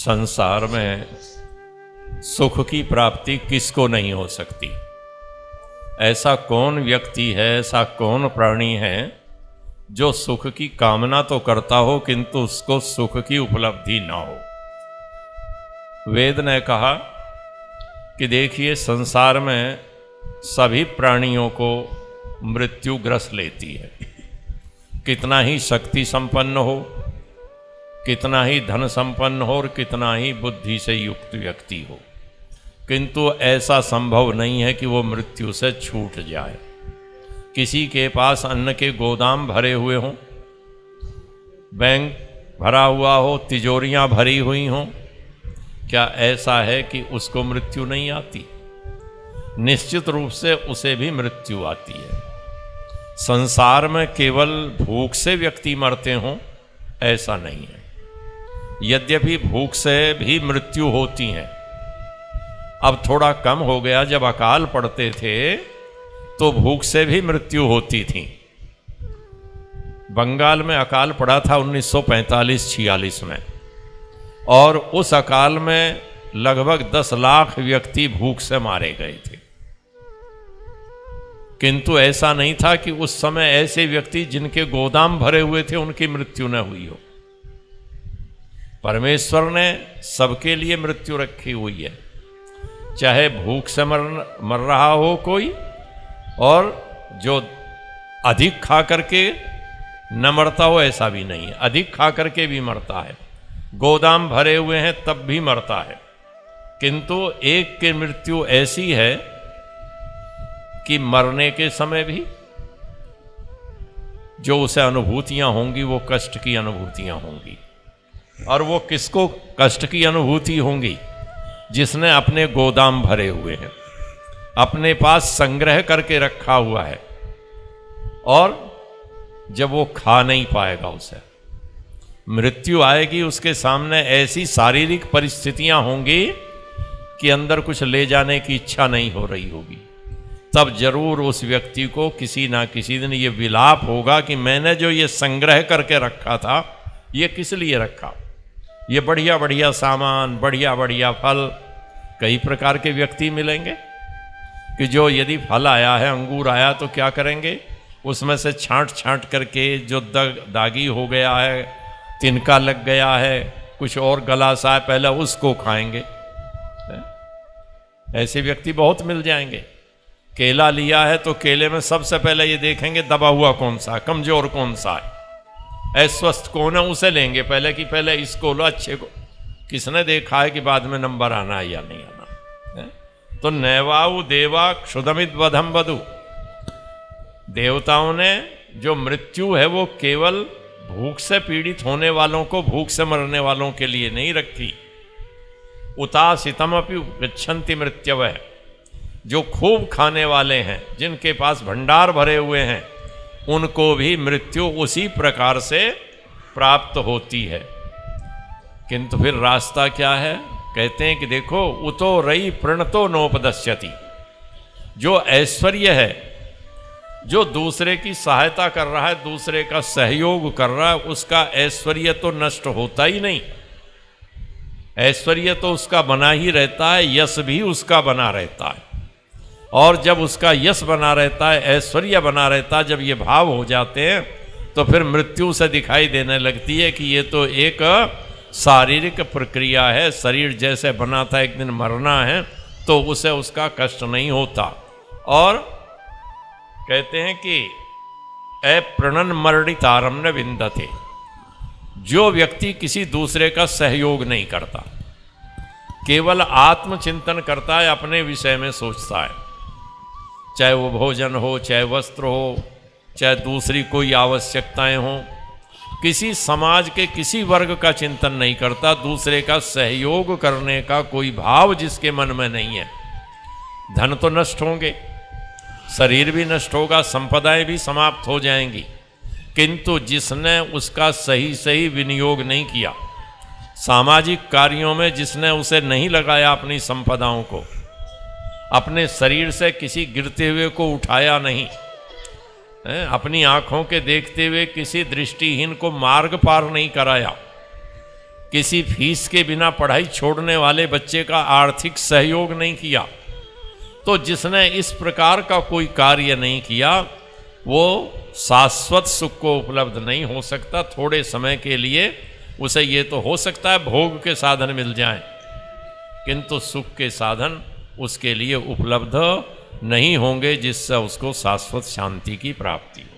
संसार में सुख की प्राप्ति किसको नहीं हो सकती। ऐसा कौन व्यक्ति है, ऐसा कौन प्राणी है जो सुख की कामना तो करता हो किंतु उसको सुख की उपलब्धि ना हो। वेद ने कहा कि देखिए संसार में सभी प्राणियों को मृत्यु ग्रस लेती है। कितना ही शक्ति संपन्न हो, कितना ही धन संपन्न हो और कितना ही बुद्धि से युक्त व्यक्ति हो, किंतु ऐसा संभव नहीं है कि वो मृत्यु से छूट जाए। किसी के पास अन्न के गोदाम भरे हुए हों, बैंक भरा हुआ हो, तिजोरियां भरी हुई हों, क्या ऐसा है कि उसको मृत्यु नहीं आती? निश्चित रूप से उसे भी मृत्यु आती है। संसार में केवल भूख से व्यक्ति मरते हों ऐसा नहीं है। यद्यपि भूख से भी मृत्यु होती है। अब थोड़ा कम हो गया, जब अकाल पड़ते थे तो भूख से भी मृत्यु होती थी। बंगाल में अकाल पड़ा था 1945-46 में, और उस अकाल में लगभग 10 लाख व्यक्ति भूख से मारे गए थे। किंतु ऐसा नहीं था कि उस समय ऐसे व्यक्ति जिनके गोदाम भरे हुए थे उनकी मृत्यु न हुई हो। परमेश्वर ने सबके लिए मृत्यु रखी हुई है, चाहे भूख से मर रहा हो कोई, और जो अधिक खा करके न मरता हो ऐसा भी नहीं है। अधिक खा करके भी मरता है, गोदाम भरे हुए हैं तब भी मरता है। किंतु एक की मृत्यु ऐसी है कि मरने के समय भी जो उसे अनुभूतियां होंगी वो कष्ट की अनुभूतियां होंगी। और वो किसको कष्ट की अनुभूति होंगी? जिसने अपने गोदाम भरे हुए हैं, अपने पास संग्रह करके रखा हुआ है, और जब वो खा नहीं पाएगा उसे मृत्यु आएगी। उसके सामने ऐसी शारीरिक परिस्थितियां होंगी कि अंदर कुछ ले जाने की इच्छा नहीं हो रही होगी। तब जरूर उस व्यक्ति को किसी ना किसी दिन ये विलाप होगा कि मैंने जो ये संग्रह करके रखा था ये किस लिए रखा। ये बढ़िया बढ़िया सामान, बढ़िया बढ़िया फल, कई प्रकार के व्यक्ति मिलेंगे कि जो यदि फल आया है, अंगूर आया तो क्या करेंगे, उसमें से छांट छांट करके जो दागी हो गया है, तिनका लग गया है, कुछ और गला सा है, पहले उसको खाएंगे। ऐसे व्यक्ति बहुत मिल जाएंगे। केला लिया है तो केले में सबसे पहले ये देखेंगे दबा हुआ कौन सा, कमजोर कौन सा है, अस्वस्थ कौन है, उसे लेंगे पहले कि पहले इसको लो, अच्छे को। किसने देखा है कि बाद में नंबर आना है या नहीं आना है? तो नैवाऊ देवा क्षुदमित वधम वधु, देवताओं ने जो मृत्यु है वो केवल भूख से पीड़ित होने वालों को, भूख से मरने वालों के लिए नहीं रखी। उतासितम अपि गच्छन्ति मृत्यवः, जो खूब खाने वाले हैं, जिनके पास भंडार भरे हुए हैं, उनको भी मृत्यु उसी प्रकार से प्राप्त होती है। किंतु फिर रास्ता क्या है? कहते हैं कि देखो, उतो रई प्रणतो नोपदश्यति, जो ऐश्वर्य है, जो दूसरे की सहायता कर रहा है, दूसरे का सहयोग कर रहा है, उसका ऐश्वर्य तो नष्ट होता ही नहीं। ऐश्वर्य तो उसका बना ही रहता है, यश भी उसका बना रहता है। और जब उसका यश बना रहता है, ऐश्वर्य बना रहता है, जब ये भाव हो जाते हैं तो फिर मृत्यु से दिखाई देने लगती है कि ये तो एक शारीरिक प्रक्रिया है। शरीर जैसे बना था, एक दिन मरना है, तो उसे उसका कष्ट नहीं होता। और कहते हैं कि अप्रणन मरणितारम न विन्दते, जो व्यक्ति किसी दूसरे का सहयोग नहीं करता, केवल आत्मचिंतन करता है, अपने विषय में सोचता है, चाहे वो भोजन हो, चाहे वस्त्र हो, चाहे दूसरी कोई आवश्यकताएं हों, किसी समाज के किसी वर्ग का चिंतन नहीं करता, दूसरे का सहयोग करने का कोई भाव जिसके मन में नहीं है। धन तो नष्ट होंगे, शरीर भी नष्ट होगा, संपदाएं भी समाप्त हो जाएंगी, किंतु जिसने उसका सही सही विनियोग नहीं किया, सामाजिक कार्यों में जिसने उसे नहीं लगाया, अपनी संपदाओं को, अपने शरीर से किसी गिरते हुए को उठाया नहीं, अपनी आंखों के देखते हुए किसी दृष्टिहीन को मार्ग पार नहीं कराया, किसी फीस के बिना पढ़ाई छोड़ने वाले बच्चे का आर्थिक सहयोग नहीं किया। तो जिसने इस प्रकार का कोई कार्य नहीं किया वो शाश्वत सुख को उपलब्ध नहीं हो सकता। थोड़े समय के लिए उसे ये तो हो सकता है भोग के साधन मिल जाएं, किंतु सुख के साधन उसके लिए उपलब्ध नहीं होंगे जिससे उसको शाश्वत शांति की प्राप्ति हो।